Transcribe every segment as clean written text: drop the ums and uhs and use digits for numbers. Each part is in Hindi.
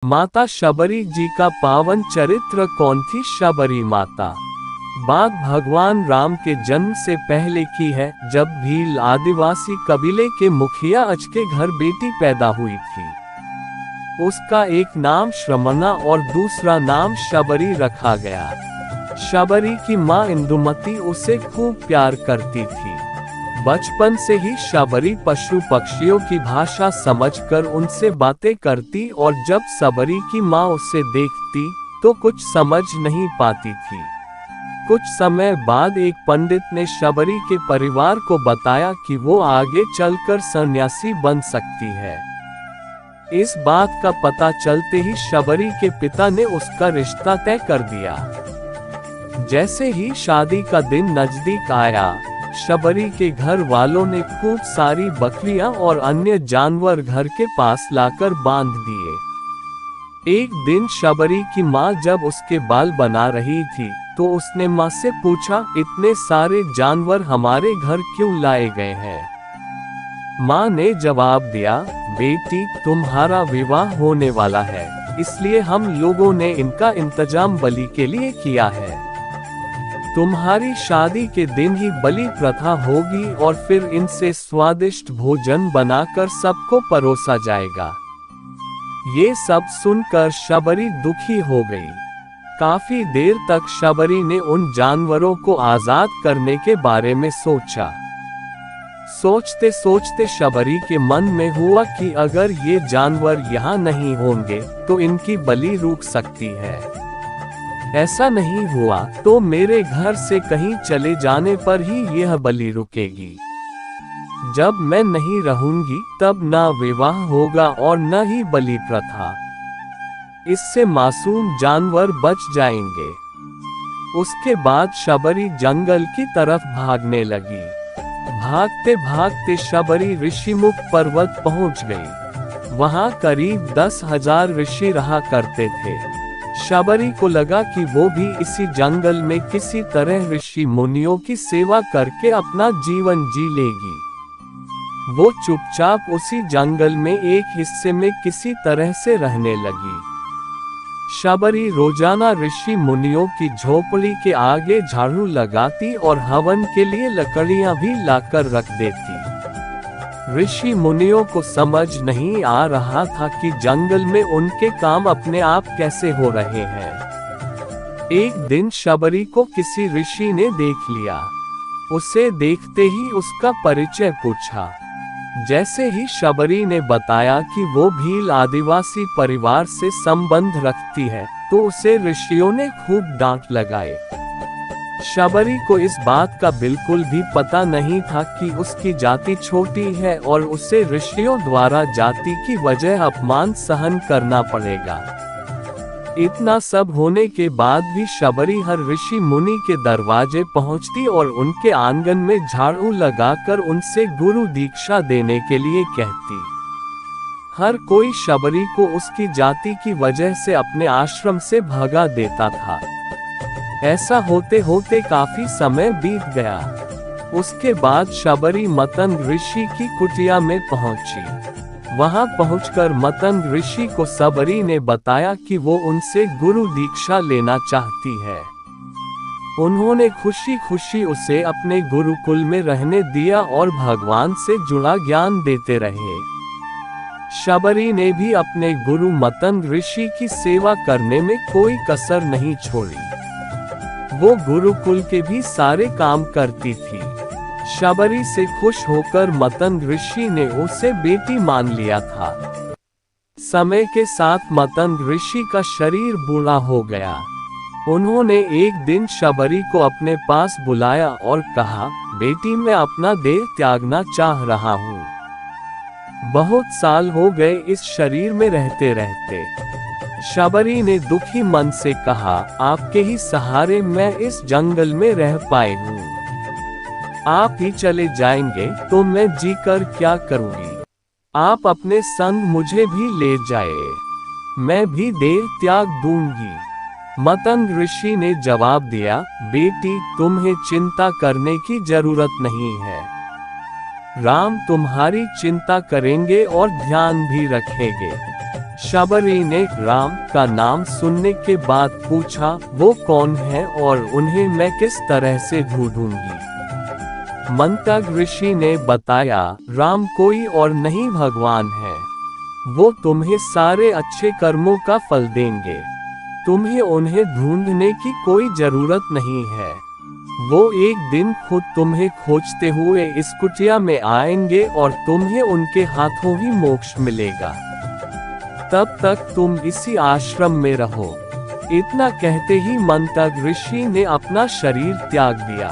माता शबरी जी का पावन चरित्र कौन थी? शबरी माता बात भगवान राम के जन्म से पहले की है, जब भील आदिवासी कबीले के मुखिया अच के घर बेटी पैदा हुई थी। उसका एक नाम श्रमणा और दूसरा नाम शबरी रखा गया। शबरी की माँ इंदुमती उसे खूब प्यार करती थी। बचपन से ही शबरी पशु पक्षियों की भाषा समझकर उनसे बातें करती और जब शबरी की माँ उसे देखती तो कुछ समझ नहीं पाती थी। कुछ समय बाद एक पंडित ने शबरी के परिवार को बताया कि वो आगे चलकर सन्यासी बन सकती है। इस बात का पता चलते ही शबरी के पिता ने उसका रिश्ता तय कर दिया। जैसे ही शादी का दिन नजदीक आया, शबरी के घर वालों ने खूब सारी बकरियां और अन्य जानवर घर के पास लाकर बांध दिए। एक दिन शबरी की माँ जब उसके बाल बना रही थी तो उसने माँ से पूछा, इतने सारे जानवर हमारे घर क्यों लाए गए हैं? माँ ने जवाब दिया, बेटी तुम्हारा विवाह होने वाला है, इसलिए हम लोगों ने इनका इंतजाम बलि के लिए किया है। तुम्हारी शादी के दिन ही बलि प्रथा होगी और फिर इनसे स्वादिष्ट भोजन बनाकर सबको परोसा जाएगा। ये सब सुनकर शबरी दुखी हो गई। काफी देर तक शबरी ने उन जानवरों को आजाद करने के बारे में सोचा। सोचते सोचते शबरी के मन में हुआ कि अगर ये जानवर यहाँ नहीं होंगे तो इनकी बलि रुक सकती है। ऐसा नहीं हुआ तो मेरे घर से कहीं चले जाने पर ही यह बलि रुकेगी। जब मैं नहीं रहूंगी तब न विवाह होगा और न ही बलि प्रथा। इससे मासूम जानवर बच जाएंगे। उसके बाद शबरी जंगल की तरफ भागने लगी। भागते भागते शबरी ऋषिमुख पर्वत पहुंच गई। वहां करीब 10,000 ऋषि रहा करते थे। शबरी को लगा कि वो भी इसी जंगल में किसी तरह ऋषि मुनियों की सेवा करके अपना जीवन जी लेगी। वो चुपचाप उसी जंगल में एक हिस्से में किसी तरह से रहने लगी। शबरी रोजाना ऋषि मुनियों की झोपड़ी के आगे झाड़ू लगाती और हवन के लिए लकड़ियां भी लाकर रख देती। ऋषि मुनियों को समझ नहीं आ रहा था कि जंगल में उनके काम अपने आप कैसे हो रहे हैं। एक दिन शबरी को किसी ऋषि ने देख लिया। उसे देखते ही उसका परिचय पूछा। जैसे ही शबरी ने बताया कि वो भील आदिवासी परिवार से संबंध रखती है तो उसे ऋषियों ने खूब डांट लगाए। शबरी को इस बात का बिल्कुल भी पता नहीं था कि उसकी जाति छोटी है और उसे ऋषियों द्वारा जाति की वजह अपमान सहन करना पड़ेगा। इतना सब होने के बाद भी शबरी हर ऋषि मुनि के दरवाजे पहुंचती और उनके आंगन में झाड़ू लगाकर उनसे गुरु दीक्षा देने के लिए कहती। हर कोई शबरी को उसकी जाति की वजह से अपने आश्रम से भगा देता था। ऐसा होते होते काफी समय बीत गया। उसके बाद शबरी मतंग ऋषि की कुटिया में पहुंची। वहां पहुंचकर मतंग ऋषि को शबरी ने बताया कि वो उनसे गुरु दीक्षा लेना चाहती है। उन्होंने खुशी खुशी उसे अपने गुरुकुल में रहने दिया और भगवान से जुड़ा ज्ञान देते रहे। शबरी ने भी अपने गुरु मतंग ऋषि की सेवा करने में कोई कसर नहीं छोड़ी। वो गुरुकुल के भी सारे काम करती थी। शबरी से खुश होकर मतंग ऋषि ने उसे बेटी मान लिया था। समय के साथ मतंग ऋषि का शरीर बूढ़ा हो गया। उन्होंने एक दिन शबरी को अपने पास बुलाया और कहा, बेटी मैं अपना देह त्यागना चाह रहा हूँ। बहुत साल हो गए इस शरीर में रहते रहते। शबरी ने दुखी मन से कहा, आपके ही सहारे मैं इस जंगल में रह पाई हूँ। आप ही चले जाएंगे तो मैं जीकर क्या करूँगी? आप अपने संग मुझे भी ले जाए, मैं भी देह त्याग दूंगी। मतंग ऋषि ने जवाब दिया, बेटी तुम्हें चिंता करने की जरूरत नहीं है। राम तुम्हारी चिंता करेंगे और ध्यान भी रखेंगे। शबरी ने राम का नाम सुनने के बाद पूछा, वो कौन है और उन्हें मैं किस तरह से ढूंढूंगी? मंतग ऋषि ने बताया, राम कोई और नहीं भगवान है। वो तुम्हें सारे अच्छे कर्मों का फल देंगे। तुम्हें उन्हें ढूंढने की कोई जरूरत नहीं है। वो एक दिन खुद तुम्हें खोजते हुए इस कुटिया में आएंगे और तुम्हें उनके हाथों ही मोक्ष मिलेगा। तब तक तुम इसी आश्रम में रहो। इतना कहते ही मंतग ऋषि ने अपना शरीर त्याग दिया।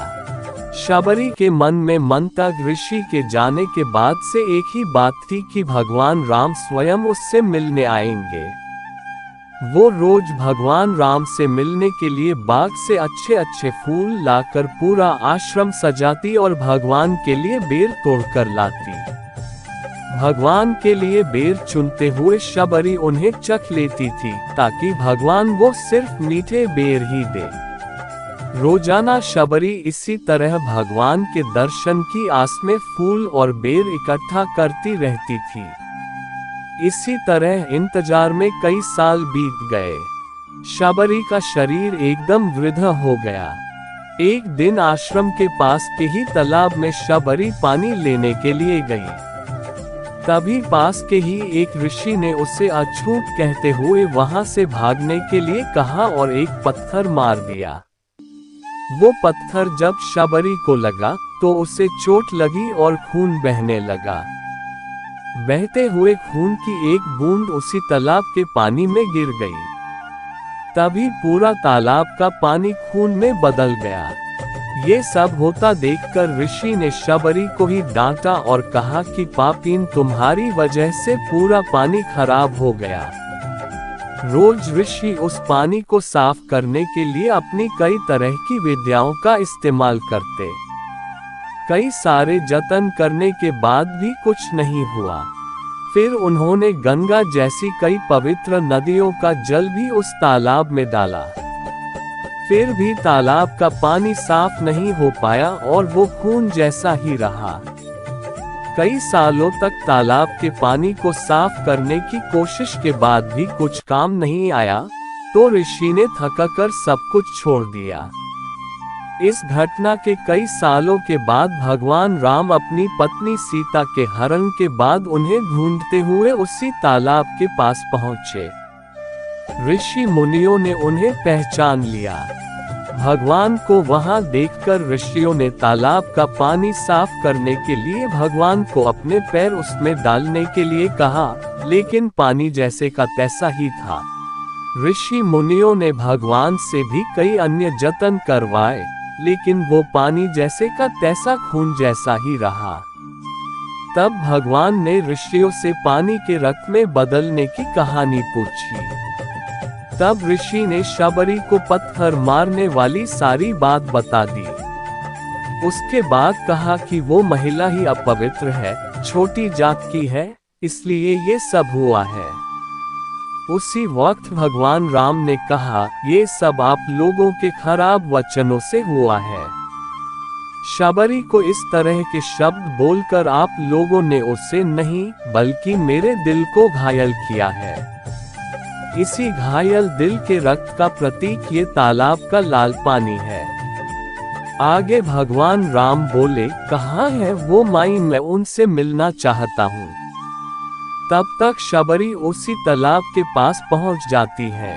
शबरी के मन में मंतग ऋषि के जाने के बाद से एक ही बात थी कि भगवान राम स्वयं उससे मिलने आएंगे। वो रोज भगवान राम से मिलने के लिए बाग से अच्छे अच्छे फूल लाकर पूरा आश्रम सजाती और भगवान के लिए बेर तोड़कर लाती। भगवान के लिए बेर चुनते हुए शबरी उन्हें चख लेती थी ताकि भगवान वो सिर्फ मीठे बेर ही दे। रोजाना शबरी इसी तरह भगवान के दर्शन की आस में फूल और बेर इकट्ठा करती रहती थी। इसी तरह इंतजार में कई साल बीत गए। शबरी का शरीर एकदम वृद्ध हो गया। एक दिन आश्रम के पास के ही तालाब में शबरी पानी लेने के लिए गई। तभी पास के ही एक ऋषि ने उसे अछूत कहते हुए वहां से भागने के लिए कहा और एक पत्थर मार दिया। वो पत्थर जब शबरी को लगा तो उसे चोट लगी और खून बहने लगा। बहते हुए खून की एक बूंद उसी तालाब के पानी में गिर गई। तभी पूरा तालाब का पानी खून में बदल गया। ये सब होता देखकर ऋषि ने शबरी को ही डांटा और कहा कि पापीन, तुम्हारी वजह से पूरा पानी खराब हो गया। रोज ऋषि उस पानी को साफ करने के लिए अपनी कई तरह की विद्याओं का इस्तेमाल करते। कई सारे जतन करने के बाद भी कुछ नहीं हुआ। फिर उन्होंने गंगा जैसी कई पवित्र नदियों का जल भी उस तालाब में डाला। फिर भी तालाब का पानी साफ नहीं हो पाया और वो खून जैसा ही रहा। कई सालों तक तालाब के पानी को साफ करने की कोशिश के बाद भी कुछ काम नहीं आया, तो ऋषि ने थककर सब कुछ छोड़ दिया। इस घटना के कई सालों के बाद भगवान राम अपनी पत्नी सीता के हरण के बाद उन्हें ढूंढते हुए उसी तालाब के पास पहुंचे। ऋषि मुनियों ने उन्हें पहचान लिया। भगवान को वहां देखकर ऋषियों ने तालाब का पानी साफ करने के लिए भगवान को अपने पैर उसमें डालने के लिए कहा, लेकिन पानी जैसे का तैसा ही था। ऋषि मुनियों ने भगवान से भी कई अन्य जतन करवाए, लेकिन वो पानी जैसे का तैसा खून जैसा ही रहा। तब भगवान ने ऋषियों से पानी के रक्त में बदलने की कहानी पूछी। तब ऋषि ने शबरी को पत्थर मारने वाली सारी बात बता दी। उसके बाद कहा कि वो महिला ही अपवित्र है, छोटी जात की है, इसलिए ये सब हुआ है। उसी वक्त भगवान राम ने कहा, ये सब आप लोगों के खराब वचनों से हुआ है। शबरी को इस तरह के शब्द बोलकर आप लोगों ने उसे नहीं बल्कि मेरे दिल को घायल किया है। इसी घायल दिल के रक्त का प्रतीक ये तालाब का लाल पानी है। आगे भगवान राम बोले, कहाँ है वो माई, मैं उनसे मिलना चाहता हूँ। तब तक शबरी उसी तालाब के पास पहुँच जाती है।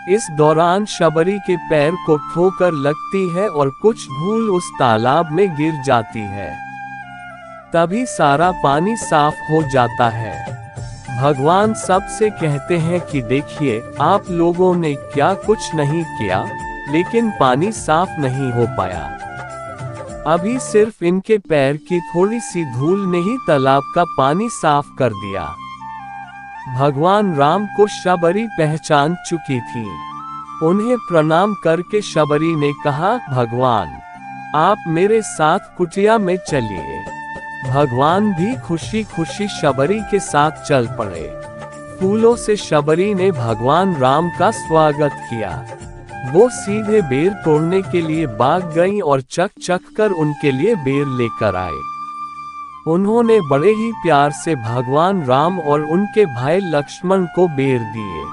इस दौरान शबरी के पैर को ठोकर लगती है और कुछ धूल उस तालाब में गिर जाती है। तभी सारा पानी साफ हो जाता है। भगवान सबसे कहते हैं कि देखिए, आप लोगों ने क्या कुछ नहीं किया, लेकिन पानी साफ नहीं हो पाया। अभी सिर्फ इनके पैर की थोड़ी सी धूल ने ही तालाब का पानी साफ कर दिया। भगवान राम को शबरी पहचान चुकी थी। उन्हें प्रणाम करके शबरी ने कहा, भगवान, आप मेरे साथ कुटिया में चलिए। भगवान भी खुशी खुशी शबरी के साथ चल पड़े। फूलों से शबरी ने भगवान राम का स्वागत किया। वो सीधे बेर तोड़ने के लिए बाग गईं और चक चक कर उनके लिए बेर लेकर आए। उन्होंने बड़े ही प्यार से भगवान राम और उनके भाई लक्ष्मण को बेर दिए।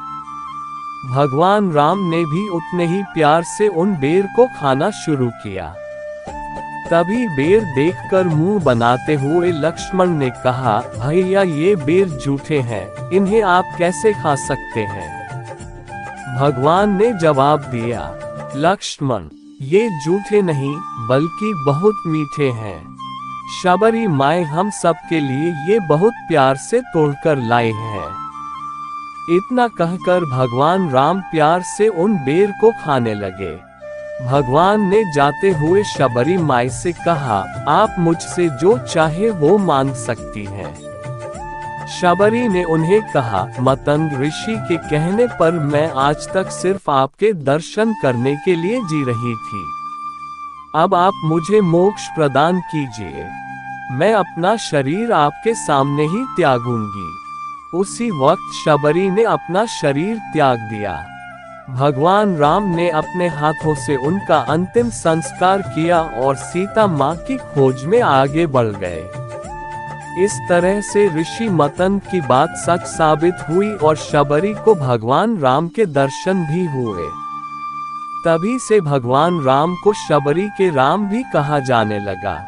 भगवान राम ने भी उतने ही प्यार से उन बेर को खाना शुरू किया। तभी बेर देखकर मुंह बनाते हुए लक्ष्मण ने कहा, भैया ये बेर जूठे हैं, इन्हें आप कैसे खा सकते हैं? भगवान ने जवाब दिया, लक्ष्मण, ये जूठे नहीं बल्कि बहुत मीठे हैं। शबरी माए हम सब के लिए ये बहुत प्यार से तोड़कर लाए हैं। इतना कहकर भगवान राम प्यार से उन बेर को खाने लगे। भगवान ने जाते हुए शबरी माई से कहा, आप मुझसे जो चाहे वो मांग सकती हैं। शबरी ने उन्हें कहा, मतंग ऋषि के कहने पर मैं आज तक सिर्फ आपके दर्शन करने के लिए जी रही थी। अब आप मुझे मोक्ष प्रदान कीजिए। मैं अपना शरीर आपके सामने ही त्यागूंगी। उसी वक्त शबरी ने अपना शरीर त्याग दिया। भगवान राम ने अपने हाथों से उनका अंतिम संस्कार किया और सीता माँ की खोज में आगे बढ़ गए। इस तरह से ऋषि मतंग की बात सच साबित हुई और शबरी को भगवान राम के दर्शन भी हुए। तभी से भगवान राम को शबरी के राम भी कहा जाने लगा।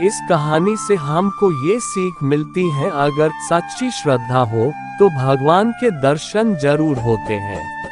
इस कहानी से हमको ये सीख मिलती है, अगर सच्ची श्रद्धा हो तो भगवान के दर्शन जरूर होते हैं।